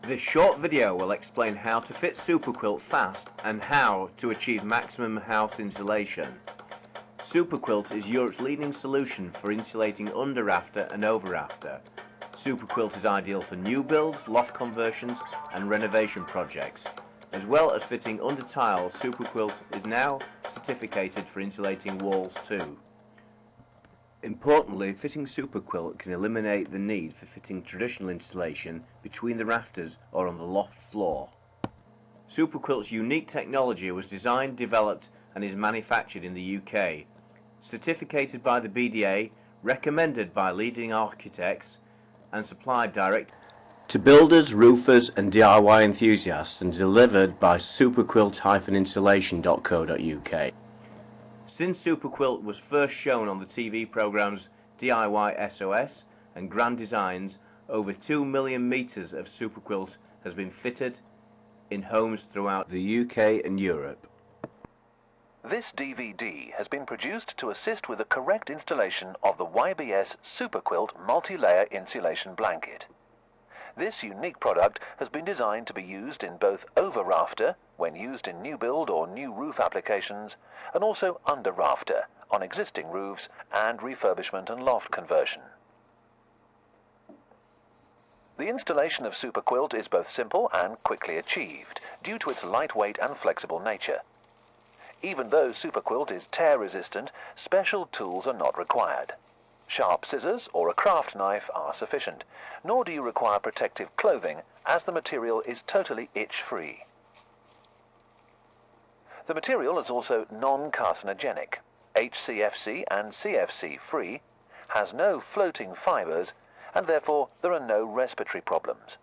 This short video will explain how to fit SuperQuilt fast and how to achieve maximum house insulation. SuperQuilt is Europe's leading solution for insulating under rafter and over rafter. SuperQuilt is ideal for new builds, loft conversions and renovation projects. As well as fitting under tiles, SuperQuilt is now certificated for insulating walls too. Importantly, fitting SuperQuilt can eliminate the need for fitting traditional insulation between the rafters or on the loft floor. SuperQuilt's unique technology was designed, developed and is manufactured in the UK. Certificated by the BDA, recommended by leading architects and supplied direct to builders, roofers and DIY enthusiasts and delivered by superquilt-insulation.co.uk. Since SuperQuilt was first shown on the TV programmes DIY SOS and Grand Designs, over 2 million metres of SuperQuilt has been fitted in homes throughout the UK and Europe. This DVD has been produced to assist with the correct installation of the YBS SuperQuilt multi-layer insulation blanket. This unique product has been designed to be used in both over rafter, when used in new build or new roof applications, and also under rafter, on existing roofs and refurbishment and loft conversion. The installation of SuperQuilt is both simple and quickly achieved, due to its lightweight and flexible nature. Even though SuperQuilt is tear resistant, special tools are not required. Sharp scissors or a craft knife are sufficient, nor do you require protective clothing as the material is totally itch-free. The material is also non-carcinogenic, HCFC and CFC free, has no floating fibres, and therefore there are no respiratory problems.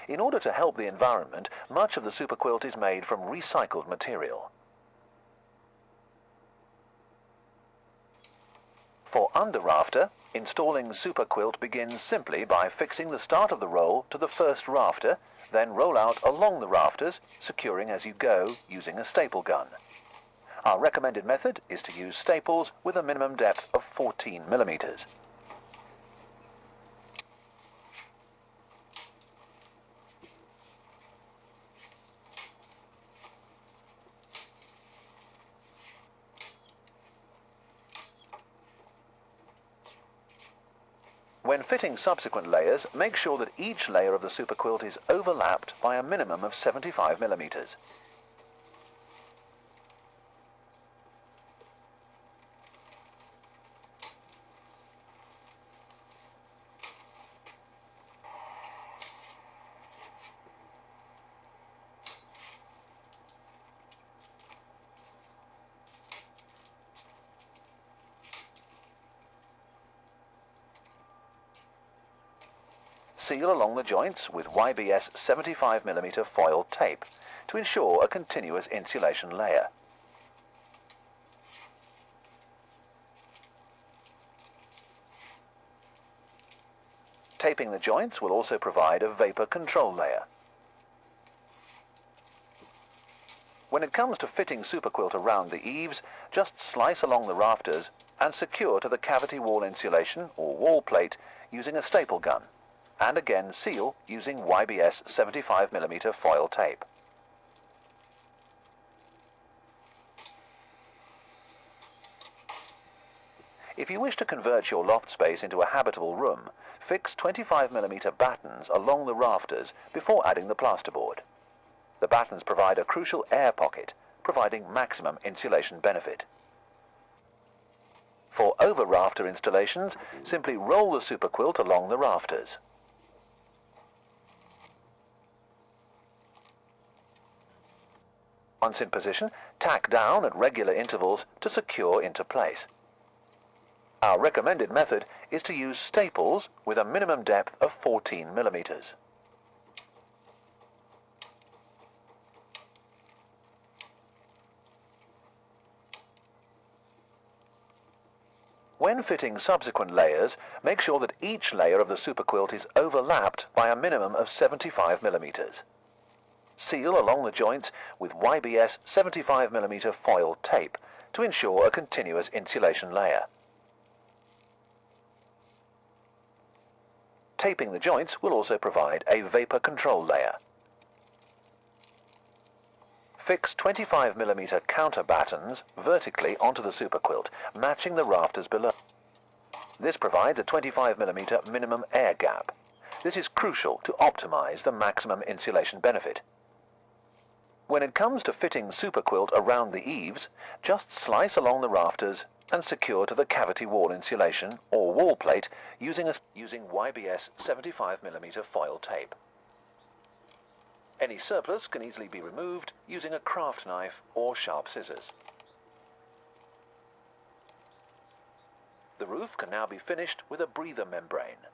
In order to help the environment, much of the SuperQuilt is made from recycled material. For under rafter, installing SuperQuilt begins simply by fixing the start of the roll to the first rafter, then roll out along the rafters, securing as you go using a staple gun. Our recommended method is to use staples with a minimum depth of 14 mm. When fitting subsequent layers, make sure that each layer of the SuperQuilt is overlapped by a minimum of 75 mm. Seal along the joints with YBS 75 mm foil tape to ensure a continuous insulation layer. Taping the joints will also provide a vapor control layer. When it comes to fitting SuperQuilt around the eaves, just slice along the rafters and secure to the cavity wall insulation or wall plate using a staple gun, and again seal using YBS 75 mm foil tape. If you wish to convert your loft space into a habitable room, fix 25 mm battens along the rafters before adding the plasterboard. The battens provide a crucial air pocket, providing maximum insulation benefit. For over rafter installations, simply roll the SuperQuilt along the rafters. Once in position, tack down at regular intervals to secure into place. Our recommended method is to use staples with a minimum depth of 14 mm. When fitting subsequent layers, make sure that each layer of the SuperQuilt is overlapped by a minimum of 75 mm. Seal along the joints with YBS 75 mm foil tape to ensure a continuous insulation layer. Taping the joints will also provide a vapor control layer. Fix 25mm counter battens vertically onto the superquilt, matching the rafters below. This provides a 25mm minimum air gap. This is crucial to optimize the maximum insulation benefit. When it comes to fitting superquilt around the eaves, just slice along the rafters and secure to the cavity wall insulation or wall plate using YBS 75mm foil tape. Any surplus can easily be removed using a craft knife or sharp scissors. The roof can now be finished with a breather membrane.